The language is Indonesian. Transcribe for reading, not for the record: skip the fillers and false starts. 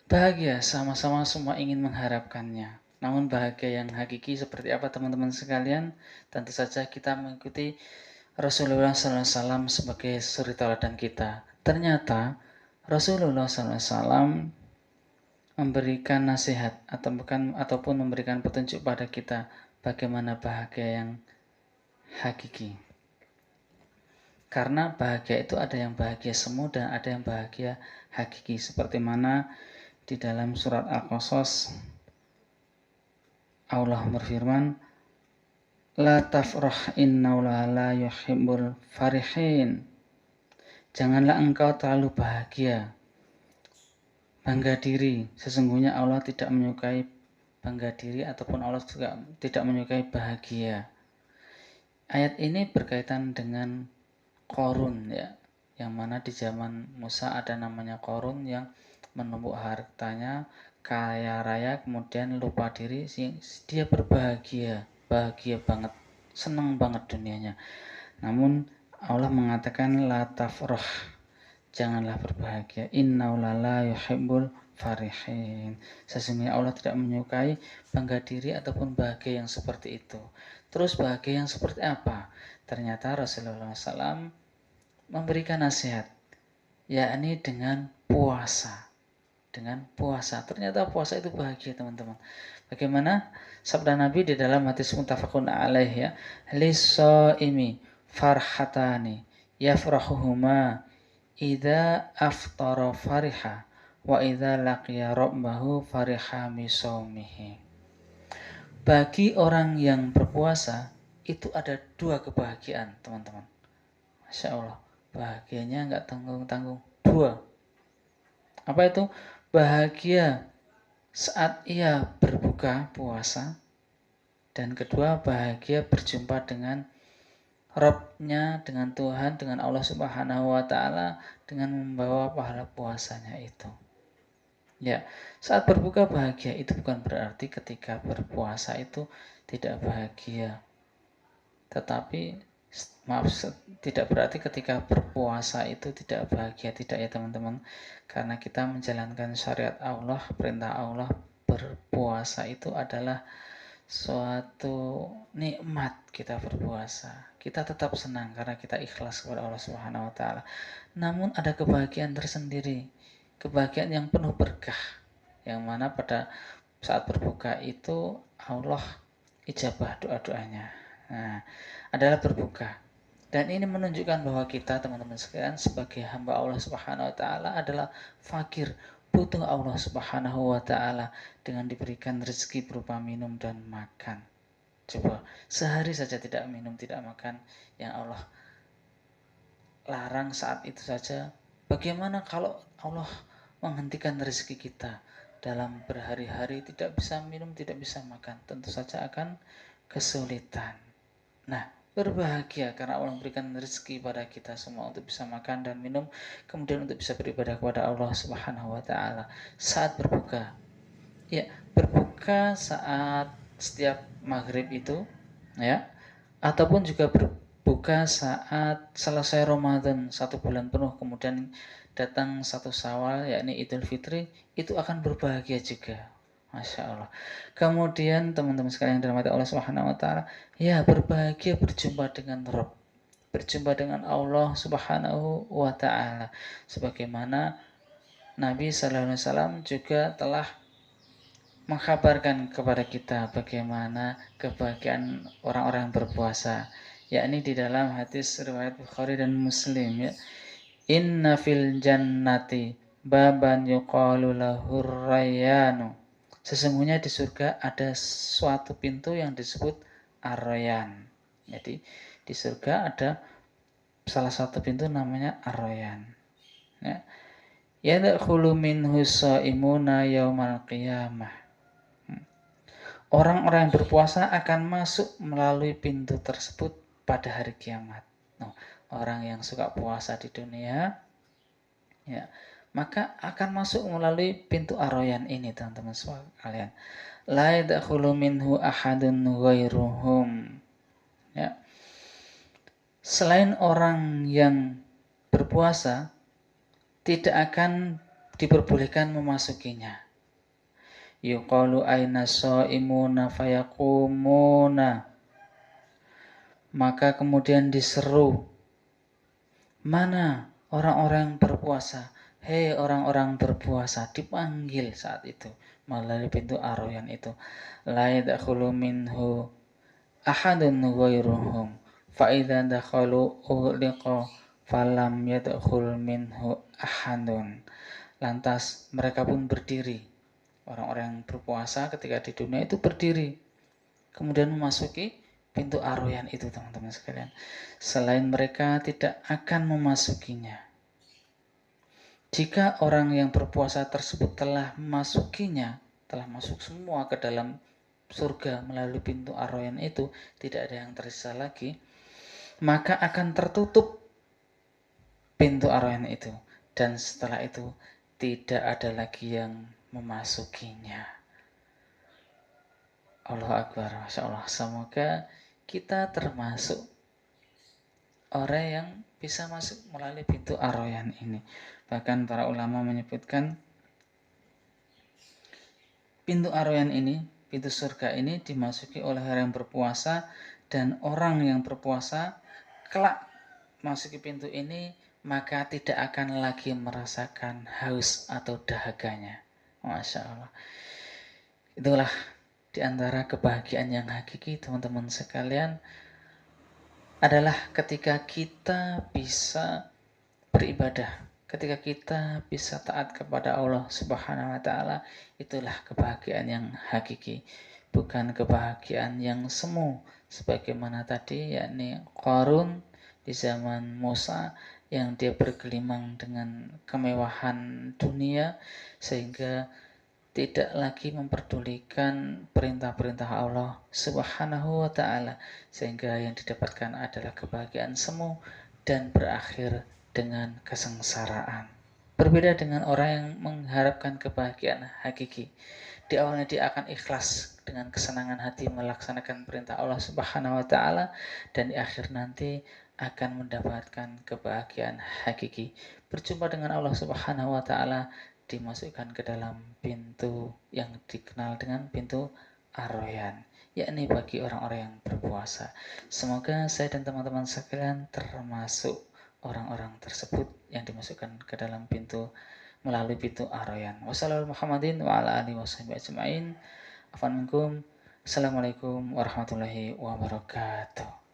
Bahagia, sama-sama semua ingin mengharapkannya. Namun bahagia yang hakiki seperti apa teman-teman sekalian? Tentu saja kita mengikuti Rasulullah SAW sebagai suri teladan kita. Ternyata Rasulullah SAW memberikan nasihat ataupun memberikan petunjuk pada kita bagaimana bahagia yang hakiki. Karena bahagia itu ada yang bahagia semu dan ada yang bahagia hakiki. Seperti mana di dalam surat Al-Qasas Allah berfirman, La tafrah innahu la yuhibbul farihin. Janganlah engkau terlalu bahagia, bangga diri. Sesungguhnya Allah tidak menyukai bangga diri ataupun Allah juga tidak menyukai bahagia. Ayat ini berkaitan dengan Qorun ya, yang mana di zaman Musa ada namanya Qorun yang menumpuk hartanya, kaya raya, kemudian lupa diri, dia berbahagia, bahagia banget, senang banget dunianya. Namun Allah mengatakan la tafrah, janganlah berbahagia, innahu la yuhibbul farihin. Sesungguhnya Allah tidak menyukai bangga diri ataupun bahagia yang seperti itu. Terus bahagia yang seperti apa? Ternyata Rasulullah SAW memberikan nasihat, yakni dengan puasa. Dengan puasa. Ternyata puasa itu bahagia teman-teman. Bagaimana sabda Nabi di dalam hadis muttafaqun alaih ya, lis-shaimi farhatani yafrahuhuma idza aftara fariha wa idza laqiya rabbahu fariha misaumihi. Bagi orang yang berpuasa itu ada dua kebahagiaan teman-teman. Masya Allah, bahagianya nggak tanggung-tanggung. Dua. Apa itu? Bahagia saat ia berbuka puasa, dan kedua bahagia berjumpa dengan Rabb-nya, dengan Tuhan, dengan Allah Subhanahu wa Ta'ala, dengan membawa pahala puasanya itu. Ya, saat berbuka bahagia itu bukan berarti ketika berpuasa itu tidak bahagia. Tetapi maaf, tidak berarti ketika berpuasa itu tidak bahagia, tidak ya teman-teman. Karena kita menjalankan syariat Allah, perintah Allah, berpuasa itu adalah suatu nikmat. Kita berpuasa, kita tetap senang karena kita ikhlas kepada Allah Subhanahu wa Ta'ala. Namun ada kebahagiaan tersendiri, kebahagiaan yang penuh berkah, yang mana pada saat berbuka itu Allah ijabah doa-doanya. Nah, adalah berbuka. Dan ini menunjukkan bahwa kita teman-teman sekalian sebagai hamba Allah Subhanahu wa Ta'ala adalah fakir, butuh Allah Subhanahu wa Ta'ala dengan diberikan rezeki berupa minum dan makan. Coba sehari saja tidak minum, tidak makan, yang Allah larang saat itu saja. Bagaimana kalau Allah menghentikan rezeki kita dalam berhari-hari tidak bisa minum, tidak bisa makan? Tentu saja akan kesulitan. Nah, berbahagia karena Allah memberikan rezeki pada kita semua untuk bisa makan dan minum, kemudian untuk bisa beribadah kepada Allah Subhanahu wa Ta'ala saat berbuka. Ya, berbuka saat setiap maghrib itu, ya, ataupun juga berbuka saat selesai Ramadan 1 bulan penuh, kemudian datang 1 Syawal yakni Idul Fitri, itu akan berbahagia juga. Masya Allah. Kemudian teman-teman sekalian yang dirahmati Allah Subhanahu wa Ta'ala, ya berbahagia berjumpa dengan Rabb, berjumpa dengan Allah Subhanahu wa Ta'ala. Sebagaimana Nabi Sallallahu Alaihi Wasallam juga telah mengkabarkan kepada kita bagaimana kebahagiaan orang-orang yang berpuasa, yakni di dalam hadis riwayat Bukhari dan Muslim ya. Inna fil jannati baban yuqalu lahur rayyanu. Sesungguhnya di surga ada suatu pintu yang disebut Ar-Rayyan. Jadi di surga ada salah satu pintu namanya Ar-Rayyan. Ya. Yadkhulu minhu shaimuna yaumal qiyamah. Orang-orang yang berpuasa akan masuk melalui pintu tersebut pada hari kiamat. Nah, orang yang suka puasa di dunia, ya, maka akan masuk melalui pintu Ar-Rayyan ini, teman-teman sekalian. La yadkhulu minhu ahadun ghairuhum. Ya. Selain orang yang berpuasa, tidak akan diperbolehkan memasukinya. Yuqalu aina shaimuna fayaqumuna. Maka kemudian diseru, mana orang-orang yang berpuasa? Hei orang-orang berpuasa, dipanggil saat itu melalui pintu Ar-Rayyan itu. La yadkhulu minhu ahadun ghairuhum fa idza dakhalu ughliqa falam yadkhul minhu ahadun. Lantas mereka pun berdiri. Orang-orang yang berpuasa ketika di dunia itu berdiri, kemudian memasuki pintu Ar-Rayyan itu, teman-teman sekalian. Selain mereka tidak akan memasukinya. Jika orang yang berpuasa tersebut telah memasukinya, telah masuk semua ke dalam surga melalui pintu Ar-Rayyan itu, tidak ada yang tersisa lagi, maka akan tertutup pintu Ar-Rayyan itu, dan setelah itu tidak ada lagi yang memasukinya. Allah Akbar, Masya Allah. Semoga kita termasuk orang yang bisa masuk melalui pintu Ar-Rayyan ini. Bahkan para ulama menyebutkan pintu Ar-Rayyan ini, pintu surga ini dimasuki oleh orang yang berpuasa, dan orang yang berpuasa kelak masuki pintu ini maka tidak akan lagi merasakan haus atau dahaganya. Masya Allah. Itulah diantara kebahagiaan yang hakiki, teman-teman sekalian, adalah ketika kita bisa beribadah, ketika kita bisa taat kepada Allah Subhanahu wa taala. Itulah kebahagiaan yang hakiki, bukan kebahagiaan yang semu sebagaimana tadi, yakni Qarun di zaman Musa yang dia bergelimang dengan kemewahan dunia sehingga tidak lagi memperdulikan perintah-perintah Allah Subhanahu wa taala, sehingga yang didapatkan adalah kebahagiaan semu dan berakhir dengan kesengsaraan. Berbeda dengan orang yang mengharapkan kebahagiaan hakiki. Di awalnya dia akan ikhlas dengan kesenangan hati melaksanakan perintah Allah Subhanahu wa taala, dan di akhir nanti akan mendapatkan kebahagiaan hakiki. Berjumpa dengan Allah Subhanahu wa taala, dimasukkan ke dalam pintu yang dikenal dengan pintu Ar-Rayyan, yakni bagi orang-orang yang berpuasa. Semoga saya dan teman-teman sekalian termasuk orang-orang tersebut yang dimasukkan ke dalam pintu melalui pintu Ar-Rayyan. Wassalamualaikum warahmatullahi wabarakatuh.